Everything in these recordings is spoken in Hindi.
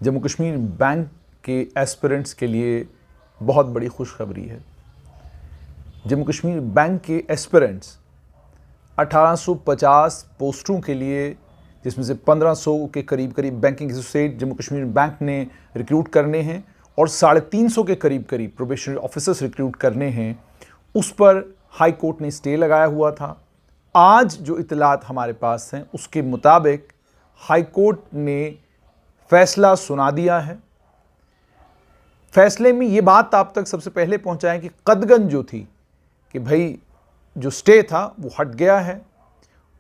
जम्मू कश्मीर बैंक के एस्पिरेंट्स के लिए बहुत बड़ी खुशखबरी है। जम्मू कश्मीर बैंक के एस्पिरेंट्स 1850 पोस्टों के लिए, जिसमें से 1500 के करीब banking associate Jammu Kashmir bank ने रिक्रूट करने हैं और 350 के करीब प्रोबेशनरी ऑफिसर्स रिक्रूट करने हैं, उस पर हाई कोर्ट ने स्टे लगाया हुआ था। आज जो इतलात हमारे पास हैं उसके मुताबिक हाई कोर्ट ने फैसला सुना दिया है। फैसले में ये बात आप तक सबसे पहले पहुंचाएं कि कदगन जो थी कि भाई जो स्टे था वो हट गया है,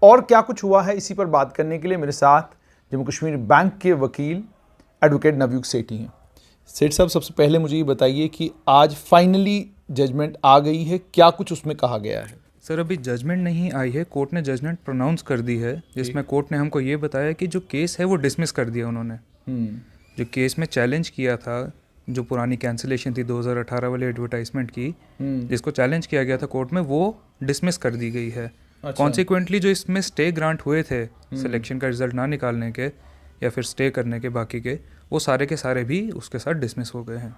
और क्या कुछ हुआ है इसी पर बात करने के लिए मेरे साथ जम्मू कश्मीर बैंक के वकील एडवोकेट नवयुग सेठी हैं। सेठ साहब, सबसे पहले मुझे ये बताइए कि आज फाइनली जजमेंट आ गई है, क्या कुछ उसमें कहा गया है? सर, अभी जजमेंट नहीं आई है, कोर्ट ने जजमेंट प्रोनाउंस कर दी है, जिसमें कोर्ट ने हमको ये बताया कि जो केस है वो डिसमिस कर दिया उन्होंने। जो केस में चैलेंज किया था, जो पुरानी कैंसिलेशन थी 2018 वाली एडवर्टाइजमेंट की, जिसको चैलेंज किया गया था कोर्ट में, वो डिसमिस कर दी गई है। कॉन्सिक्वेंटली जो इसमें स्टे ग्रांट हुए थे सिलेक्शन का रिजल्ट ना निकालने के या फिर स्टे करने के बाकी के, वो सारे के सारे भी उसके साथ डिसमिस हो गए हैं।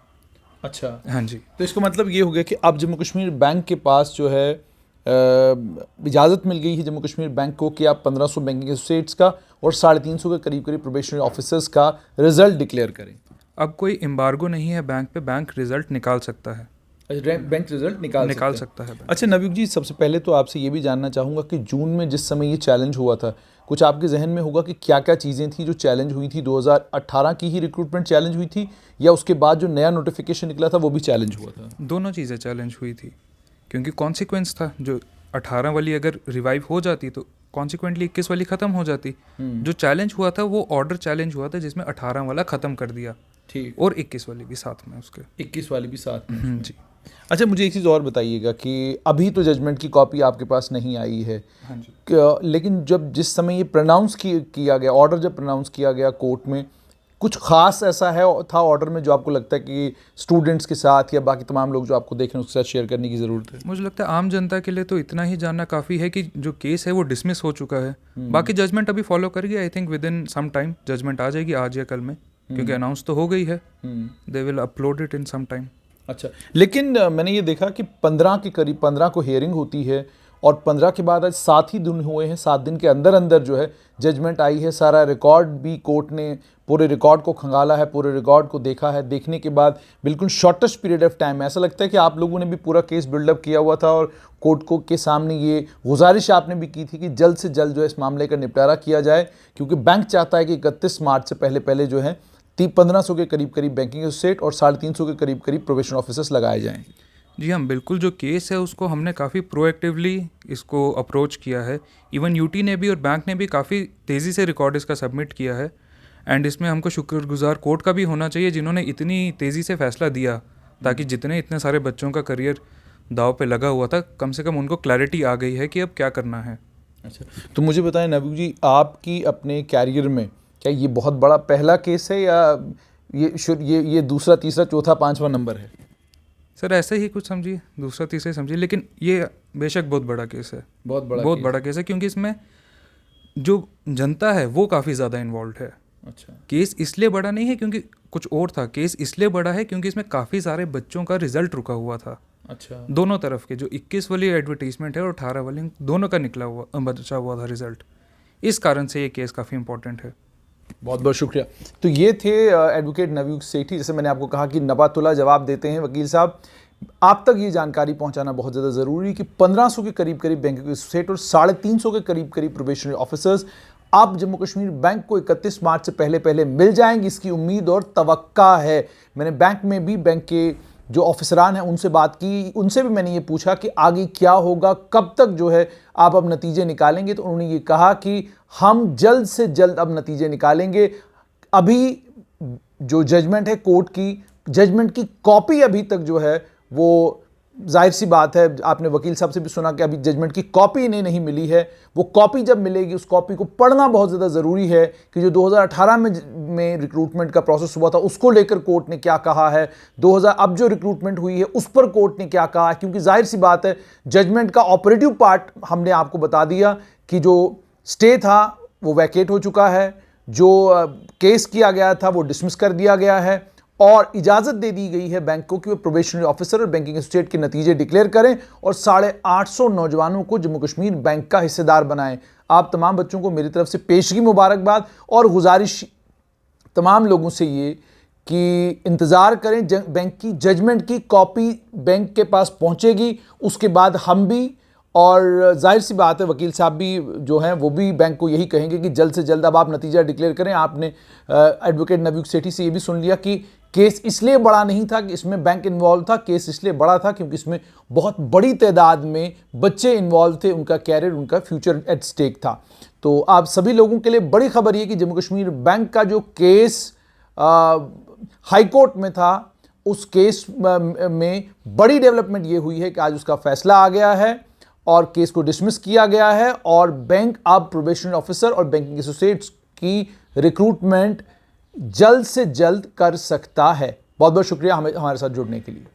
अच्छा, हाँ जी। तो इसका मतलब ये हो गया कि अब जम्मू कश्मीर बैंक के पास जो है इजाज़त मिल गई है जम्मू कश्मीर बैंक को कि आप 1500 बैंकिंग एसोसिएट्स का और 350 के करीब प्रोबेशनरी ऑफिसर्स का रिजल्ट डिक्लेयर करें। अब कोई एम्बार्गो नहीं है बैंक पे, बैंक रिजल्ट निकाल सकता है। बैंक रिजल्ट निकाल सकता है। अच्छा नवयुग जी, सबसे पहले तो आपसे ये भी जानना चाहूँगा कि जून में जिस समय ये चैलेंज हुआ था, कुछ आपके जहन में होगा कि क्या क्या चीज़ें थी जो चैलेंज हुई थी? 2018 की ही रिक्रूटमेंट चैलेंज हुई थी या उसके बाद जो नया नोटिफिकेशन निकला था वो भी चैलेंज हुआ था? दोनों चीज़ें चैलेंज हुई थी, क्योंकि कॉन्सिक्वेंस था। जो 18 वाली अगर रिवाइव हो जाती तो कॉन्सिक्वेंटली 21 वाली ख़त्म हो जाती। जो चैलेंज हुआ था वो ऑर्डर चैलेंज हुआ था, जिसमें 18 वाला ख़त्म कर दिया। ठीक। और 21 वाली भी साथ में, उसके 21 वाली भी साथ में। जी। अच्छा, मुझे एक चीज़ और बताइएगा कि अभी तो जजमेंट की कॉपी आपके पास नहीं आई है। हाँ जी। लेकिन जिस समय ये प्रोनाउंस किया गया, ऑर्डर जब प्रोनाउंस किया गया कोर्ट में, कुछ खास ऐसा था ऑर्डर में जो आपको लगता है कि स्टूडेंट्स के साथ या बाकी तमाम लोग जो आपको देख रहे हैं उसके साथ शेयर करने की ज़रूरत है? मुझे लगता है आम जनता के लिए तो इतना ही जानना काफ़ी है कि जो केस है वो डिसमिस हो चुका है। बाकी जजमेंट अभी फॉलो करेगी। I think within some time judgement आ जाएगी, आज या कल में, क्योंकि अनाउंस तो हो गई है। They will upload it in some time. अच्छा, लेकिन मैंने ये देखा कि 15 को हियरिंग होती है और 15 के बाद आज 7 ही दिन हुए हैं। 7 दिन के अंदर अंदर जो है जजमेंट आई है। सारा रिकॉर्ड भी कोर्ट ने पूरे रिकॉर्ड को खंगाला है, पूरे रिकॉर्ड को देखा है। देखने के बाद बिल्कुल शॉर्टेस्ट पीरियड ऑफ टाइम में ऐसा लगता है कि आप लोगों ने भी पूरा केस बिल्डअप किया हुआ था और कोर्ट को के सामने ये गुजारिश आपने भी की थी कि जल्द से जल्द जो है इस मामले का निपटारा किया जाए, क्योंकि बैंक चाहता है कि 31 मार्च से पहले जो है 1500 के करीब बैंकिंग एसोसिएट और 350 के करीब प्रोबेशनरी ऑफिसर्स लगाए जाएं। जी हाँ, बिल्कुल। जो केस है उसको हमने काफ़ी प्रोएक्टिवली इसको अप्रोच किया है। इवन यूटी ने भी और बैंक ने भी काफ़ी तेज़ी से रिकॉर्ड इसका सबमिट किया है। एंड इसमें हमको शुक्रगुजार कोर्ट का भी होना चाहिए, जिन्होंने इतनी तेज़ी से फैसला दिया, ताकि इतने सारे बच्चों का करियर दाव पे लगा हुआ था, कम से कम उनको क्लैरिटी आ गई है कि अब क्या करना है। अच्छा, तो मुझे बताएं नवयुग जी, आपकी अपने कैरियर में क्या ये बहुत बड़ा पहला केस है या ये दूसरा, तीसरा, चौथा, 5वां नंबर है? सर, ऐसे ही कुछ समझिए, दूसरा तीसरा समझिए, लेकिन ये बेशक बहुत बड़ा केस है। बहुत बड़ा केस है, क्योंकि इसमें जो जनता है वो काफ़ी ज़्यादा इन्वॉल्व है। अच्छा। केस इसलिए बड़ा नहीं है क्योंकि कुछ और था, केस इसलिए बड़ा है क्योंकि इसमें काफ़ी सारे बच्चों का रिजल्ट रुका हुआ था। अच्छा। दोनों तरफ के, जो 21 वाली एडवर्टीजमेंट है और 18 वाली, दोनों का बचा हुआ था रिजल्ट। इस कारण से ये केस काफ़ी इंपॉर्टेंट है। बहुत बहुत शुक्रिया। तो ये थे एडवोकेट नवयुग सेठी। जैसे मैंने आपको कहा कि नबातुल्ला जवाब देते हैं वकील साहब। आप तक ये जानकारी पहुंचाना बहुत ज़्यादा ज़रूरी कि 1500 के करीब बैंकिंग एसोसिएट और 350 के करीब प्रोबेशनरी ऑफिसर्स आप जम्मू कश्मीर बैंक को 31 मार्च से पहले मिल जाएंगे, इसकी उम्मीद और तवक्का है। मैंने बैंक में भी बैंक के जो ऑफिसरान हैं उनसे बात की, उनसे भी मैंने ये पूछा कि आगे क्या होगा, कब तक जो है आप अब नतीजे निकालेंगे, तो उन्होंने ये कहा कि हम जल्द से जल्द अब नतीजे निकालेंगे। अभी जो जजमेंट है कोर्ट की, जजमेंट की कॉपी अभी तक जो है वो जाहिर सी बात है, आपने वकील साहब से भी सुना कि अभी जजमेंट की कॉपी इन्हें नहीं मिली है। वो कॉपी जब मिलेगी, उस कॉपी को पढ़ना बहुत ज़्यादा ज़रूरी है कि जो 2018 में रिक्रूटमेंट का प्रोसेस हुआ था उसको लेकर कोर्ट ने क्या कहा है, 2000 अब जो रिक्रूटमेंट हुई है उस पर कोर्ट ने क्या कहा है। क्योंकि जाहिर सी बात है, जजमेंट का ऑपरेटिव पार्ट हमने आपको बता दिया कि जो स्टे था वो वैकेट हो चुका है, जो केस किया गया था वो डिसमिस कर दिया गया है और इजाज़त दे दी गई है बैंक को कि वो प्रोबेशनरी ऑफिसर और बैंकिंग एसोसिएट के नतीजे डिक्लेयर करें और 850 नौजवानों को जम्मू कश्मीर बैंक का हिस्सेदार बनाएं। आप तमाम बच्चों को मेरी तरफ से पेशगी मुबारकबाद और गुजारिश तमाम लोगों से ये कि इंतज़ार करें, बैंक की जजमेंट की कॉपी बैंक के पास पहुंचेगी, उसके बाद हम भी और जाहिर सी बात है वकील साहब भी जो हैं वो भी बैंक को यही कहेंगे कि जल्द से जल्द अब आप नतीजा डिक्लेयर करें। आपने एडवोकेट नवयुग सेठी से ये भी सुन लिया कि केस इसलिए बड़ा नहीं था कि इसमें बैंक इन्वॉल्व था, केस इसलिए बड़ा था क्योंकि इसमें बहुत बड़ी तादाद में बच्चे इन्वॉल्व थे, उनका कैरियर, उनका फ्यूचर एट स्टेक था। तो आप सभी लोगों के लिए बड़ी खबर ये कि जम्मू कश्मीर बैंक का जो केस हाई कोर्ट में था, उस केस में बड़ी डेवलपमेंट ये हुई है कि आज उसका फैसला आ गया है और केस को डिसमिस किया गया है और बैंक अब प्रोबेशनरी ऑफिसर और बैंकिंग एसोसिएट्स की रिक्रूटमेंट जल्द से जल्द कर सकता है। बहुत बहुत शुक्रिया हमारे साथ जुड़ने के लिए।